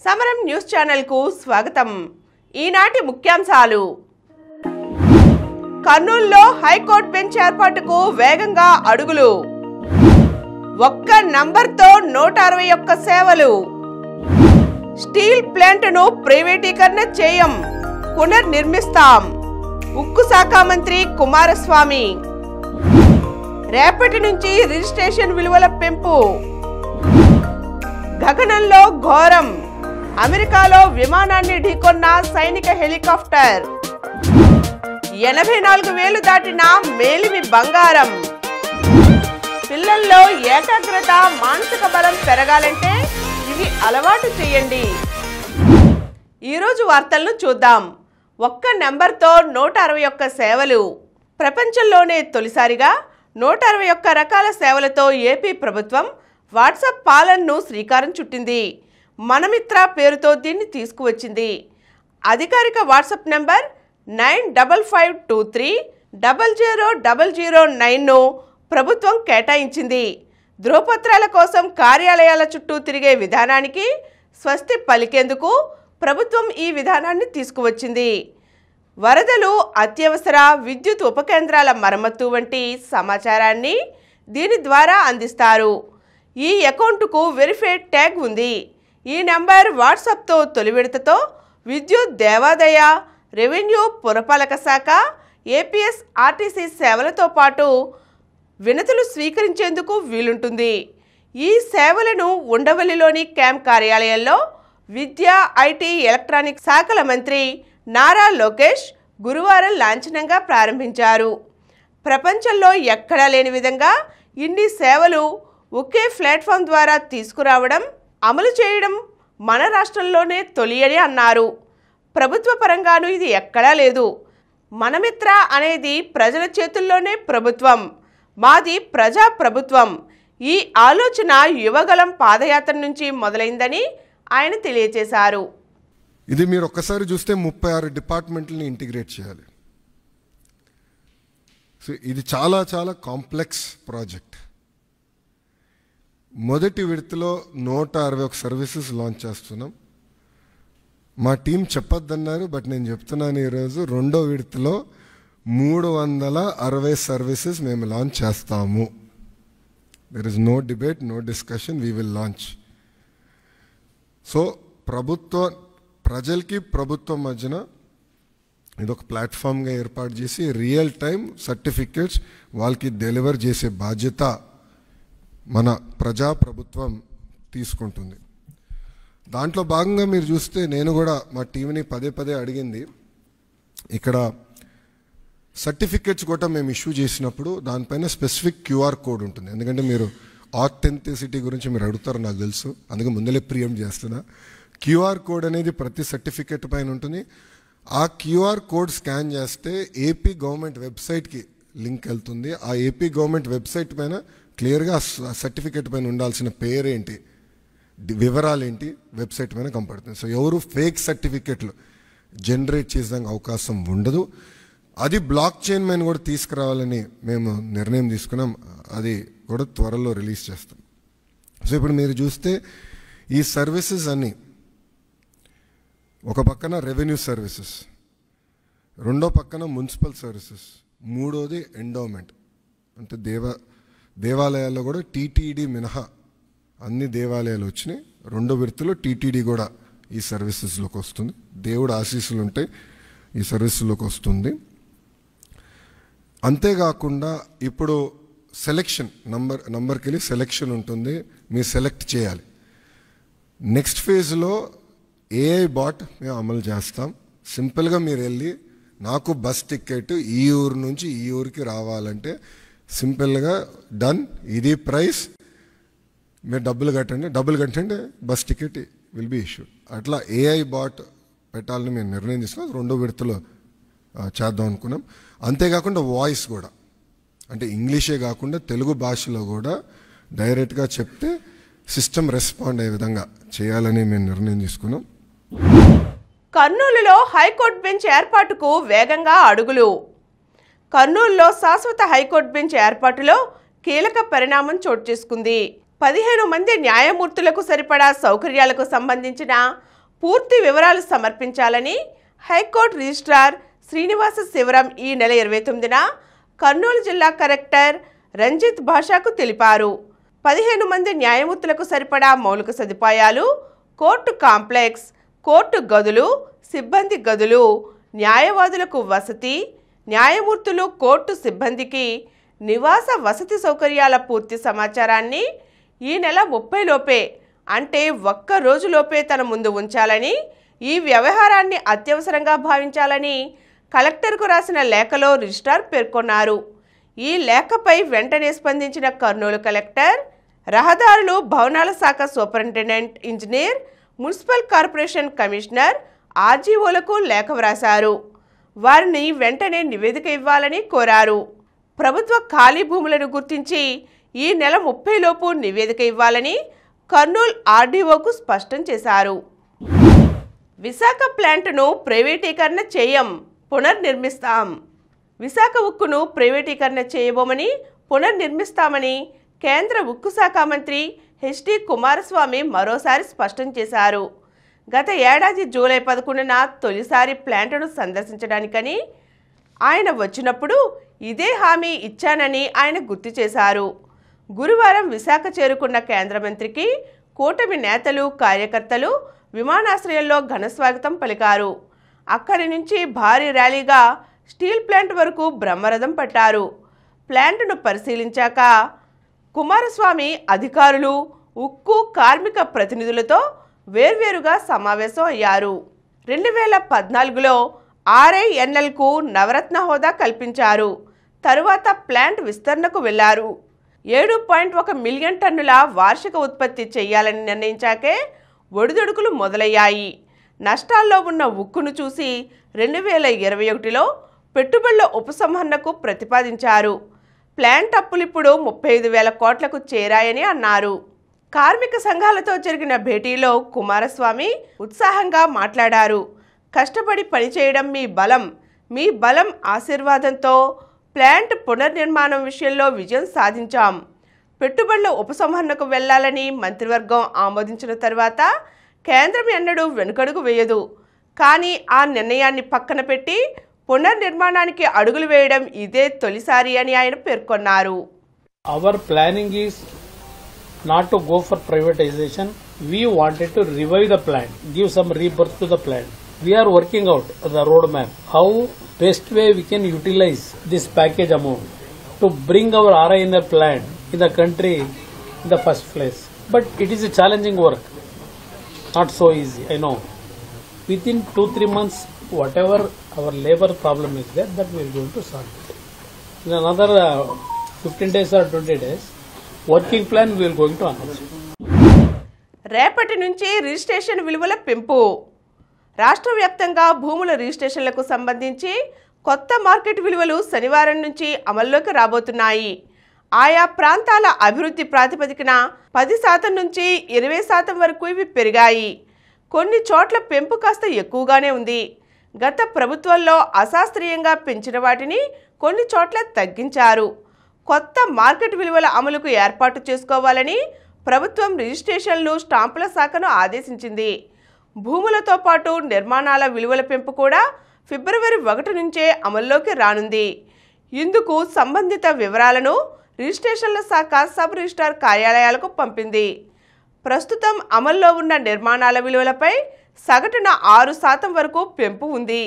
సమరం news channel కు స్వాగతం. ఈనాటి ముఖ్యాంశాలు. కర్నూలులో హైకోర్టు బెంచ్ ఏర్పాటుకు వేగంగా అడుగులు. ఒక్క నంబర్తో 161 సేవలు. స్టీల్ ప్లాంట్ను ప్రైవేటీకరణ చేయం, పునర్నిర్మిస్తాం. ఉక్కు శాఖ మంత్రి కుమారస్వామి. రేపటి నుంచి రిజిస్ట్రేషన్ విలువల పెంపు. గగనంలో ఘోరం. అమెరికాలో విమానాన్ని ఢీకొన్న సైనిక హెలికాప్టర్. 84,000 దాటిన మేలిమి బంగారం. పిల్లల్లో ఏకాగ్రత, మానసిక బలం పెరగాలంటే ఇవి అలవాటు చేయండి. ఈరోజు వార్తలను చూద్దాం. ఒక్క నెంబర్తో 161 సేవలు. ప్రపంచంలోనే తొలిసారిగా 161 రకాల సేవలతో ఏపీ ప్రభుత్వం వాట్సాప్ పాలనను శ్రీకారం చుట్టింది. మనమిత్ర పేరుతో దీన్ని తీసుకువచ్చింది. అధికారిక వాట్సాప్ నెంబర్ 9552300009ను ప్రభుత్వం కేటాయించింది. ధృవపత్రాల కోసం కార్యాలయాల చుట్టూ తిరిగే విధానానికి స్వస్తి పలికేందుకు ప్రభుత్వం ఈ విధానాన్ని తీసుకువచ్చింది. వరదలు, అత్యవసర విద్యుత్ ఉపకేంద్రాల మరమ్మతు వంటి సమాచారాన్ని దీని ద్వారా అందిస్తారు. ఈ అకౌంటుకు వెరిఫైడ్ ట్యాగ్ ఉంది. ఈ నెంబర్ వాట్సాప్తో తొలి విడతతో విద్యుత్, దేవాదాయ, రెవెన్యూ, పురపాలక శాఖ, ఏపీఎస్, ఆర్టీసీ సేవలతో పాటు వినతులు స్వీకరించేందుకు వీలుంటుంది. ఈ సేవలను ఉండవల్లిలోని క్యాంప్ కార్యాలయంలో విద్య, ఐటీ, ఎలక్ట్రానిక్ శాఖల మంత్రి నారా లోకేష్ గురువారం లాంఛనంగా ప్రారంభించారు. ప్రపంచంలో ఎక్కడా లేని విధంగా ఇన్ని సేవలు ఒకే ప్లాట్ఫామ్ ద్వారా తీసుకురావడం, అమలు చేయడం మన రాష్ట్రంలోనే తొలి అని అన్నారు. ప్రభుత్వ పరంగానూ ఇది ఎక్కడా లేదు. మనమిత్ర అనేది ప్రజల చేతుల్లోనే ప్రభుత్వం. మాది ప్రజా ప్రభుత్వం. ఈ ఆలోచన యువగలం పాదయాత్ర నుంచి మొదలైందని ఆయన తెలియజేశారు. ఇది మీరు ఒక్కసారి చూస్తే 36 డిపార్ట్మెంట్లని ఇంటిగ్రేట్ చేయాలి. సో ఇది చాలా చాలా కాంప్లెక్స్ ప్రాజెక్ట్. మొదటి విడతలో 161 సర్వీసెస్ లాంచ్ చేస్తున్నాం. మా టీం చెప్పొద్దన్నారు, బట్ నేను చెప్తున్నాను ఈరోజు రెండో విడతలో 360 సర్వీసెస్ మేము లాంచ్ చేస్తాము. There is no debate, no discussion, we will launch. So ప్రజలకి ప్రభుత్వం మధ్యన ఇదొక ప్లాట్ఫామ్గా ఏర్పాటు చేసి రియల్ టైం సర్టిఫికేట్స్ వాళ్ళకి డెలివర్ చేసే బాధ్యత మన ప్రజా ప్రభుత్వం తీసుకుంటుంది. దాంట్లో భాగంగా మీరు చూస్తే నేను కూడా మా టీంని పదే అడిగింది. ఇక్కడ సర్టిఫికేట్స్ కూడా మేము ఇష్యూ చేసినప్పుడు దానిపైన స్పెసిఫిక్ క్యూఆర్ కోడ్ ఉంటుంది. ఎందుకంటే మీరు ఆథెంటిసిటీ గురించి మీరు అడుగుతారు, నాకు తెలుసు, అందుకే ముందలే ప్రియం చేస్తున్నా. క్యూఆర్ కోడ్ అనేది ప్రతి సర్టిఫికేట్ పైన ఉంటుంది. ఆ క్యూఆర్ కోడ్ స్కాన్ చేస్తే ఏపీ గవర్నమెంట్ వెబ్సైట్కి లింక్ వెళ్తుంది. ఆ ఏపీ గవర్నమెంట్ వెబ్సైట్ పైన క్లియర్గా సర్టిఫికేట్ పైన ఉండాల్సిన పేరేంటి, వివరాలేంటి వెబ్సైట్ పైన కనపడుతుంది. సో ఎవరు ఫేక్ సర్టిఫికేట్లు జనరేట్ చేసేదానికి అవకాశం ఉండదు. అది బ్లాక్ చైన్ పైన కూడా తీసుకురావాలని మేము నిర్ణయం తీసుకున్నాం. అది కూడా త్వరలో రిలీజ్ చేస్తాం. సో ఇప్పుడు మీరు చూస్తే ఈ సర్వీసెస్ అన్నీ ఒక పక్కన రెవెన్యూ సర్వీసెస్, రెండో పక్కన మున్సిపల్ సర్వీసెస్, మూడోది ఎండోమెంట్. అంటే దేవాలయాల్లో కూడా టీటీడీ మినహా అన్ని దేవాలయాలు వచ్చినాయి. రెండో విడతలో టీటీడీ కూడా ఈ సర్వీసెస్లోకి వస్తుంది. దేవుడు ఆశీస్సులు ఉంటాయి, ఈ సర్వీసుల్లోకి వస్తుంది. అంతేకాకుండా ఇప్పుడు సెలెక్షన్ నంబర్కి వెళ్ళి సెలెక్షన్ ఉంటుంది, మీరు సెలెక్ట్ చేయాలి. నెక్స్ట్ ఫేజ్లో ఏఐ బాట్ మేము అమలు చేస్తాం. సింపుల్గా మీరు వెళ్ళి నాకు బస్ టికెట్ ఈ ఊరు నుంచి ఈ ఊరికి రావాలంటే సింపుల్గా డన్, ఇది ప్రైస్, మీరు డబ్బులు కట్టండి, bus ticket will be issued. అట్లా ఏఐ బాట్ పెట్టాలని మేము నిర్ణయం తీసుకున్నాం. రెండో విడతలో చేద్దాం అనుకున్నాం. అంతేకాకుండా వాయిస్ కూడా, అంటే ఇంగ్లీషే కాకుండా తెలుగు భాషలో కూడా డైరెక్ట్గా చెప్తే సిస్టమ్ రెస్పాండ్ అయ్యే విధంగా చేయాలని మేము నిర్ణయం తీసుకున్నాం. కర్నూలులో హైకోర్టు బెంచ్ ఏర్పాటుకు వేగంగా అడుగులు. కర్నూలులో శాశ్వత హైకోర్టు బెంచ్ ఏర్పాటులో కీలక పరిణామం చోటు చేసుకుంది. 15 మంది న్యాయమూర్తులకు సరిపడా సౌకర్యాలకు సంబంధించిన పూర్తి వివరాలు సమర్పించాలని హైకోర్టు రిజిస్ట్రార్ శ్రీనివాస శివరాం ఈ నెల 29న కర్నూలు జిల్లా కలెక్టర్ రంజిత్ భాషాకు తెలిపారు. 15 మంది న్యాయమూర్తులకు సరిపడా మౌలిక సదుపాయాలు, కోర్టు కాంప్లెక్స్, కోర్టు గదులు, సిబ్బంది గదులు, న్యాయవాదులకు వసతి, న్యాయమూర్తులు, కోర్టు సిబ్బందికి నివాస వసతి సౌకర్యాల పూర్తి సమాచారాన్ని ఈ నెల 30 లోపే అంటే ఒక్క రోజులోపే తన ముందు ఉంచాలని, ఈ వ్యవహారాన్ని అత్యవసరంగా భావించాలని కలెక్టర్కు రాసిన లేఖలో రిజిస్ట్రార్ పేర్కొన్నారు. ఈ లేఖపై వెంటనే స్పందించిన కర్నూలు కలెక్టర్ రహదారులు, భవనాల శాఖ superintendent engineer, municipal corporation commissioner, ఆర్జీఓలకు లేఖ వ్రాశారు. వారిని వెంటనే నివేదిక ఇవ్వాలని కోరారు. ప్రభుత్వ ఖాళీ భూములను గుర్తించి ఈ నెల 30 లోపు నివేదిక ఇవ్వాలని కర్నూలు ఆర్డీఓకు స్పష్టం చేశారు. విశాఖ ప్లాంట్ను ప్రైవేటీకరణ చేయం, పునర్నిర్మిస్తాం. విశాఖ ఉక్కును ప్రైవేటీకరణ చేయబోమని, పునర్నిర్మిస్తామని కేంద్ర ఉక్కు శాఖ మంత్రి హెచ్డి కుమారస్వామి మరోసారి స్పష్టం చేశారు. గత ఏడాది జూలై 11న తొలిసారి ప్లాంట్ను సందర్శించడానికని ఆయన వచ్చినప్పుడు ఇదే హామీ ఇచ్చానని ఆయన గుర్తు చేశారు. గురువారం విశాఖ చేరుకున్న కేంద్ర మంత్రికి కూటమి నేతలు, కార్యకర్తలు విమానాశ్రయంలో ఘనస్వాగతం పలికారు. అక్కడి నుంచి భారీ ర్యాలీగా స్టీల్ ప్లాంట్ వరకు బ్రహ్మరథం పట్టారు. ప్లాంట్ను పరిశీలించాక కుమారస్వామి అధికారులు, ఉక్కు కార్మిక ప్రతినిధులతో వేర్వేరుగా సమావేశం అయ్యారు. 2014లో ఆర్ఐఎన్ఎల్కు నవరత్న హోదా కల్పించారు. తరువాత ప్లాంట్ విస్తరణకు వెళ్లారు. 7.1 మిలియన్ టన్నుల వార్షిక ఉత్పత్తి చేయాలని నిర్ణయించాకే ఒడిదుడుకులు మొదలయ్యాయి. నష్టాల్లో ఉన్న ఉక్కును చూసి 2021లో పెట్టుబడుల ఉపసంహరణకు ప్రతిపాదించారు. ప్లాంట్ అప్పులిప్పుడు 35,000 కోట్లకు చేరాయని అన్నారు. కార్మిక సంఘాలతో జరిగిన భేటీలో కుమారస్వామి ఉత్సాహంగా మాట్లాడారు. కష్టపడి పనిచేయడం మీ బలం ఆశీర్వాదంతో ప్లాంట్ పునర్నిర్మాణం విషయంలో విజయం సాధించాం. పెట్టుబడుల ఉపసంహరణకు వెళ్లాలని మంత్రివర్గం ఆమోదించిన తర్వాత కేంద్రం ఎన్నడూ వెనుకడుగు వేయదు. కానీ ఆ నిర్ణయాన్ని పక్కన పెట్టి పునర్నిర్మాణానికి అడుగులు వేయడం ఇదే తొలిసారి అని ఆయన పేర్కొన్నారు. Our planning is not to go for privatization. We wanted to revive the plant, give some rebirth to the plant. We are working out the roadmap, how best way we can utilize this package amount to bring our RINL plant in the country in the first place. But it is a challenging work, not so easy, I know. Within 2-3 months, whatever our labor problem is there, that we are going to solve it. In another 15 days or 20 days, working plan we are going to announce. రేపటి నుంచి registration విలువల పెంపు. రాష్ట్ర వ్యాప్తంగా భూముల రిజిస్ట్రేషన్లకు సంబంధించి కొత్త market విలువలు శనివారం నుంచి అమల్లోకి రాబోతున్నాయి. ఆయా ప్రాంతాల అభివృద్ధి ప్రాతిపదికన 10% నుంచి 20% వరకు ఇవి పెరిగాయి. కొన్ని చోట్ల పెంపు కాస్త ఎక్కువగానే ఉంది. గత ప్రభుత్వంలో అశాస్త్రీయంగా పెంచిన వాటిని కొన్ని చోట్ల తగ్గించారు. కొత్త మార్కెట్ విలువల అమలుకు ఏర్పాటు చేసుకోవాలని ప్రభుత్వం రిజిస్ట్రేషన్లు, స్టాంపుల శాఖను ఆదేశించింది. భూములతో పాటు నిర్మాణాల విలువల పెంపు కూడా ఫిబ్రవరి 1 నుంచే అమల్లోకి రానుంది. ఇందుకు సంబంధిత వివరాలను రిజిస్ట్రేషన్ల శాఖ సబ్ రిజిస్ట్రార్ కార్యాలయాలకు పంపింది. ప్రస్తుతం అమల్లో ఉన్న నిర్మాణాల విలువలపై సగటున 6% వరకు పెంపు ఉంది.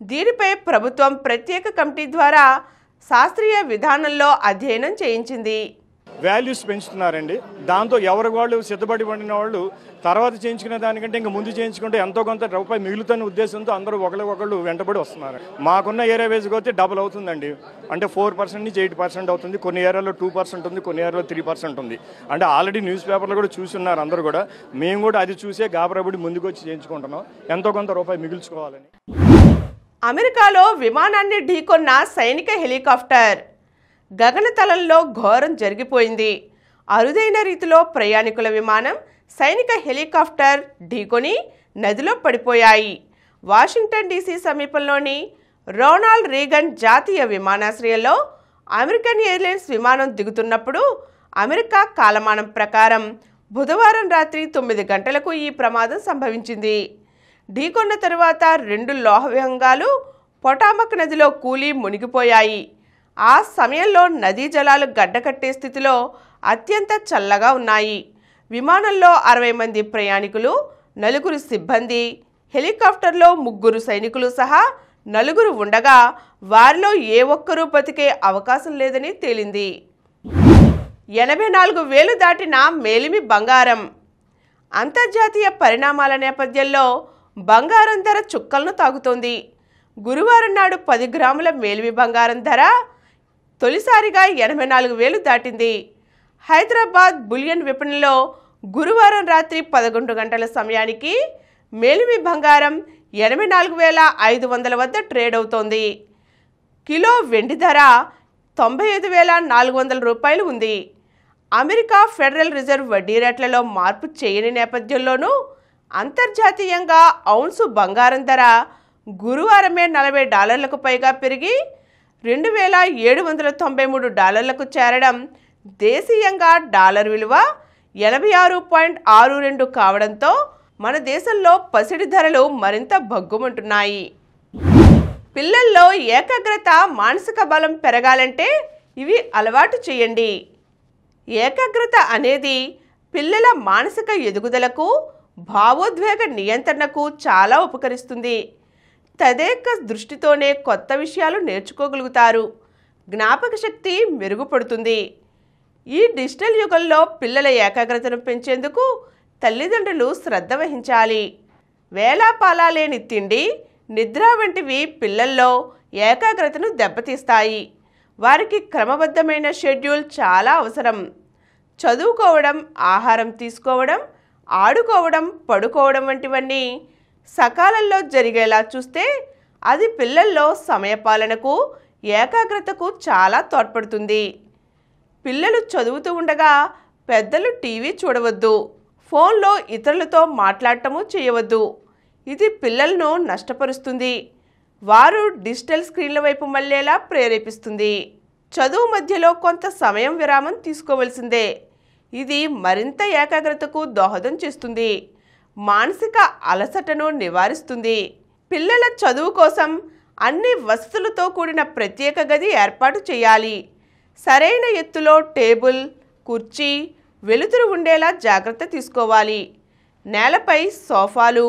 దీనిపై ప్రభుత్వం ప్రత్యేక కమిటీ ద్వారా శాస్త్రీయ విధానంలో అధ్యయనం చేయించింది. వాల్యూస్ పెంచుతున్నారండి. దాంతో ఎవరి వాళ్ళు సిద్ధపడి పడిన వాళ్ళు తర్వాత చేయించుకునే దానికంటే ఇంకా ముందు చేయించుకుంటే ఎంతో కొంత రూపాయి మిగులుతున్న ఉద్దేశంతో అందరూ ఒకళ్ళు వెంటబడి వస్తున్నారు. మాకున్న ఏరియా వేజ్కి అయితే డబుల్ అవుతుందండి. అంటే 4% నుంచి 8% అవుతుంది. కొన్ని ఏరియాలో 2% ఉంది, కొన్ని ఏరియాలో 3% ఉంది. అంటే ఆల్రెడీ న్యూస్ పేపర్లో కూడా చూస్తున్నారు అందరూ కూడా. మేము కూడా అది చూసే గాబరాబడి ముందుకు వచ్చి చేయించుకుంటున్నాం, ఎంతో కొంత రూపాయి మిగుల్చుకోవాలని. అమెరికాలో విమానాన్ని ఢీకొన్న సైనిక హెలికాప్టర్. గగనతలంలో ఘోరం జరిగిపోయింది. అరుదైన రీతిలో ప్రయాణికుల విమానం, సైనిక హెలికాప్టర్ ఢీకొని నదిలో పడిపోయాయి. వాషింగ్టన్ డీసీ సమీపంలోని రోనాల్డ్ రీగన్ జాతీయ విమానాశ్రయంలో అమెరికన్ ఎయిర్లైన్స్ విమానం దిగుతున్నప్పుడు అమెరికా కాలమానం ప్రకారం బుధవారం రాత్రి 9 గంటలకు ఈ ప్రమాదం సంభవించింది. ఢీకొన్న తరువాత 2 లోహ విహంగాలు పొటామక్ నదిలో కూలి మునిగిపోయాయి. ఆ సమయంలో నదీ జలాలు గడ్డకట్టే స్థితిలో అత్యంత చల్లగా ఉన్నాయి. విమానంలో 60 మంది ప్రయాణికులు, 4 సిబ్బంది, హెలికాప్టర్లో 3 సైనికులు సహా 4 ఉండగా వారిలో ఏ ఒక్కరూ బతికే అవకాశం లేదని తేలింది. 84,000 దాటిన మేలిమి బంగారం. అంతర్జాతీయ పరిణామాల నేపథ్యంలో బంగారం ధర చుక్కలను తాకుతోంది. గురువారం నాడు 10 గ్రాముల మేలిమి బంగారం ధర తొలిసారిగా 84,000 దాటింది. హైదరాబాద్ బులియన్ విపణిలో గురువారం రాత్రి 11 గంటల సమయానికి మేలిమి బంగారం 84,500 వద్ద ట్రేడ్ అవుతోంది. కిలో వెండి ధర 95,400 రూపాయలు ఉంది. అమెరికా ఫెడరల్ రిజర్వ్ వడ్డీ రేట్లలో మార్పు చేయని నేపథ్యంలోనూ అంతర్జాతీయంగా ఔన్సు బంగారం ధర గురువారమే $40 పైగా పెరిగి $2,793 చేరడం, దేశీయంగా డాలర్ విలువ 86.62 కావడంతో మన దేశంలో పసిడి ధరలు మరింత భగ్గుమంటున్నాయి. పిల్లల్లో ఏకాగ్రత, మానసిక బలం పెరగాలంటే ఇవి అలవాటు చేయండి. ఏకాగ్రత అనేది పిల్లల మానసిక ఎదుగుదలకు, భావోద్వేగ నియంత్రణకు చాలా ఉపకరిస్తుంది. తదేక దృష్టితోనే కొత్త విషయాలు నేర్చుకోగలుగుతారు. జ్ఞాపక శక్తి మెరుగుపడుతుంది. ఈ డిజిటల్ యుగంలో పిల్లల ఏకాగ్రతను పెంచేందుకు తల్లిదండ్రులు శ్రద్ధ వహించాలి. వేలాపాలా లేని తిండి, నిద్ర వంటివి పిల్లల్లో ఏకాగ్రతను దెబ్బతీస్తాయి. వారికి క్రమబద్ధమైన షెడ్యూల్ చాలా అవసరం. చదువుకోవడం, ఆహారం తీసుకోవడం, ఆడుకోవడం, పడుకోవడం వంటివన్నీ సకాలంలో జరిగేలా చూస్తే అది పిల్లల్లో సమయపాలనకు, ఏకాగ్రతకు చాలా తోడ్పడుతుంది. పిల్లలు చదువుతూ ఉండగా పెద్దలు టీవీ చూడవద్దు. ఫోన్లో ఇతరులతో మాట్లాడటము చేయవద్దు. ఇది పిల్లలను నష్టపరుస్తుంది. వారు డిజిటల్ స్క్రీన్ల వైపు మళ్ళేలా ప్రేరేపిస్తుంది. చదువు మధ్యలో కొంత సమయం విరామం తీసుకోవలసిందే. ఇది మరింత ఏకాగ్రతకు దోహదం చేస్తుంది. మానసిక అలసటను నివారిస్తుంది. పిల్లల చదువు కోసం అన్ని వసతులతో కూడిన ప్రత్యేక గది ఏర్పాటు చేయాలి. సరైన ఎత్తులో టేబుల్, కుర్చీ, వెలుతురు ఉండేలా జాగ్రత్త తీసుకోవాలి. నేలపై సోఫాలు,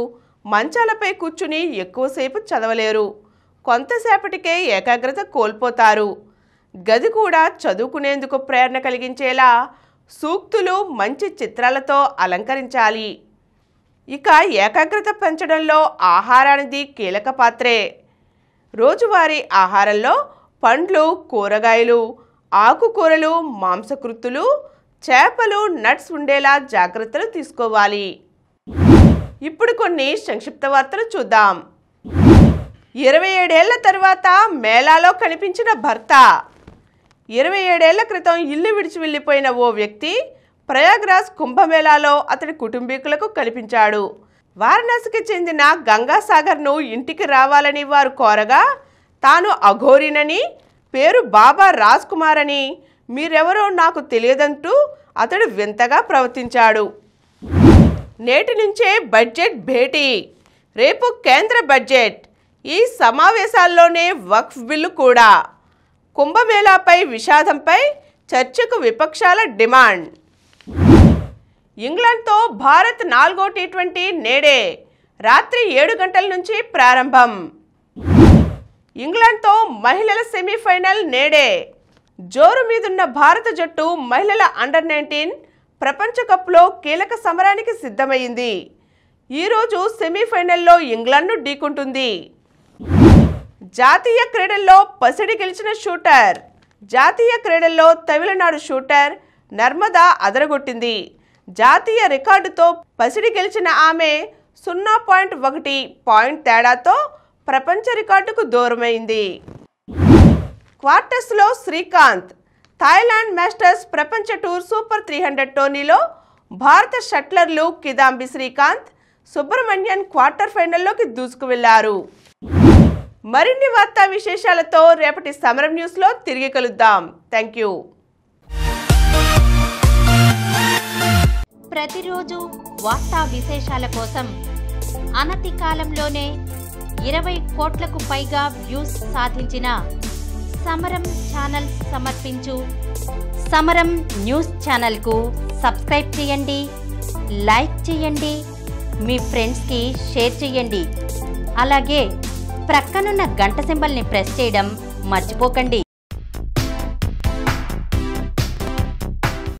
మంచాలపై కూర్చుని ఎక్కువసేపు చదవలేరు. కొంతసేపటికే ఏకాగ్రత కోల్పోతారు. గది కూడా చదువుకునేందుకు ప్రేరణ కలిగించేలా సూక్తులు, మంచి చిత్రాలతో అలంకరించాలి. ఇక ఏకాగ్రత పెంచడంలో ఆహారానిది కీలక పాత్రే. రోజువారీ ఆహారంలో పండ్లు, కూరగాయలు, ఆకుకూరలు, మాంసకృత్తులు, చేపలు, నట్స్ ఉండేలా జాగ్రత్తలు తీసుకోవాలి. ఇప్పుడు కొన్ని సంక్షిప్త వార్తలు చూద్దాం. 27 ఏళ్ల తర్వాత మేళాలో కనిపించిన భర్త. 27 ఏళ్ల క్రితం ఇల్లు విడిచి వెళ్ళిపోయిన ఓ వ్యక్తి ప్రయాగ్రాజ్ కుంభమేళాలో అతడి కుటుంబీకులకు కనిపించాడు. వారణాసికి చెందిన గంగాసాగర్ను ఇంటికి రావాలని వారు కోరగా తాను అఘోరినని, పేరు బాబా రాజ్ కుమార్ అని, మీరెవరో నాకు తెలియదంటూ అతడు వింతగా ప్రవర్తించాడు. నేటి నుంచే బడ్జెట్ భేటీ. రేపు కేంద్ర బడ్జెట్. ఈ సమావేశాల్లోనే వక్ఫ్ బిల్లు కూడా. కుంభమేళాపై విషాదంపై చర్చకు విపక్షాల డిమాండ్. ఇంగ్లాండ్తో భారత్ 4వ టీ20 నేడే రాత్రి 7 గంటల నుంచి ప్రారంభం. ఇంగ్లాండ్తో మహిళల సెమీఫైనల్ నేడే. జోరు మీదున్న భారత జట్టు మహిళల అండర్-19 ప్రపంచ కప్లో కీలక సమరానికి సిద్ధమైంది. ఈరోజు సెమీఫైనల్లో ఇంగ్లాండ్ను ఢీకొంటుంది. జాతీయ క్రీడల్లో పసిడి గెలిచిన షూటర్. జాతీయ క్రీడల్లో తమిళనాడు షూటర్ నర్మదా అదరగొట్టింది. జాతీయ రికార్డుతో పసిడి గెలిచిన ఆమె 0.1 పాయింట్ తేడాతో ప్రపంచ రికార్డుకు దూరమైంది. క్వార్టర్స్లో శ్రీకాంత్. థాయిలాండ్ మాస్టర్స్ ప్రపంచ టూర్ సూపర్ 300 టోర్నీలో భారత షట్లర్లు కిదాంబి శ్రీకాంత్, సుబ్రహ్మణ్యన్ క్వార్టర్ ఫైనల్లోకి దూసుకు వెళ్లారు. మరిన్ని వార్తా విశేషాలతో రేపటి సమరం న్యూస్లో తిరిగి కలుద్దాం. Thank you. ప్రతిరోజు వార్తా విశేషాల కోసం అనతి కాలంలోనే 20 కోట్లకు పైగా వ్యూస్ సాధించిన సమరం ఛానల్ సమర్పించు సమరం న్యూస్ ఛానల్కు సబ్స్క్రైబ్ చేయండి, లైక్ చేయండి, మీ ఫ్రెండ్స్కి షేర్ చేయండి. అలాగే ప్రక్కనున్న గంట సింబల్ని ప్రెస్ చేయడం మర్చిపోకండి.